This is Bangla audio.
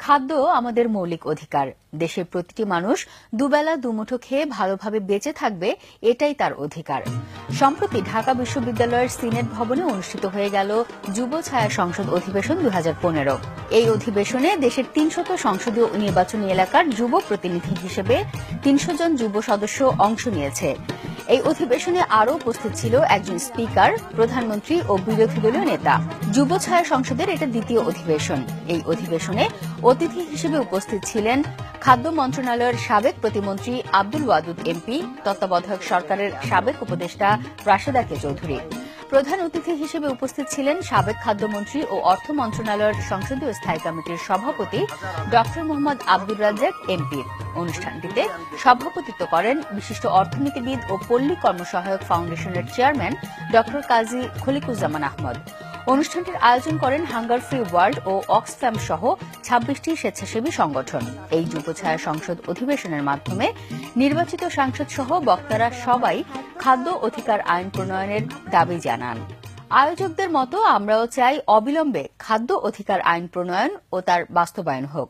খাদ্য আমাদের মৌলিক অধিকার। দেশের প্রতিটি মানুষ দুবেলা দুমুঠো খেয়ে ভালোভাবে বেঁচে থাকবে, এটাই তার অধিকার। সম্প্রতি ঢাকা বিশ্ববিদ্যালয়ের সিনেট ভবনে অনুষ্ঠিত হয়ে গেল যুব ছায়া সংসদ অধিবেশন 2015। এই অধিবেশনে দেশের 300 সংসদীয় নির্বাচনী এলাকার যুব প্রতিনিধি হিসেবে 300 জন যুব সদস্য অংশ নিয়েছে। এই অধিবেশনে আরও উপস্থিত ছিল একজন স্পিকার, প্রধানমন্ত্রী ও বিরোধী দলীয় নেতা। যুব ছায়া সংসদের এটা দ্বিতীয় অধিবেশন। এই অধিবেশনে অতিথি হিসেবে উপস্থিত ছিলেন খাদ্য মন্ত্রণালয়ের সাবেক প্রতিমন্ত্রী আব্দুল ওয়াদুদ এমপি, তত্ত্বাবধায়ক সরকারের সাবেক উপদেষ্টা রাশেদা কে চৌধুরী। প্রধান অতিথি হিসেবে উপস্থিত ছিলেন সাবেক খাদ্যমন্ত্রী ও অর্থ মন্ত্রণালয়ের সংসদীয় স্থায়ী কমিটির সভাপতি ড মোহাম্মদ আব্দুর রাজ্জাক এমপি। অনুষ্ঠানটিতে সভাপতিত্ব করেন বিশিষ্ট অর্থনীতিবিদ ও পল্লী কর্মসহায়ক ফাউন্ডেশনের চেয়ারম্যান ড কাজী খলিকুজ্জামান আহমদ। অনুষ্ঠানটির আয়োজন করেন হাঙ্গার ফ্রি ওয়ার্ল্ড ও অক্সফ্যাম সহ 26টি স্বেচ্ছাসেবী সংগঠন। এই যুব ছায়া সংসদ অধিবেশনের মাধ্যমে নির্বাচিত সাংসদ সহ বক্তারা সবাই খাদ্য অধিকার আইন প্রণয়নের দাবি জানান। আয়োজকদের মতো আমরাও চাই অবিলম্বে খাদ্য অধিকার আইন প্রণয়ন ও তার বাস্তবায়ন হোক।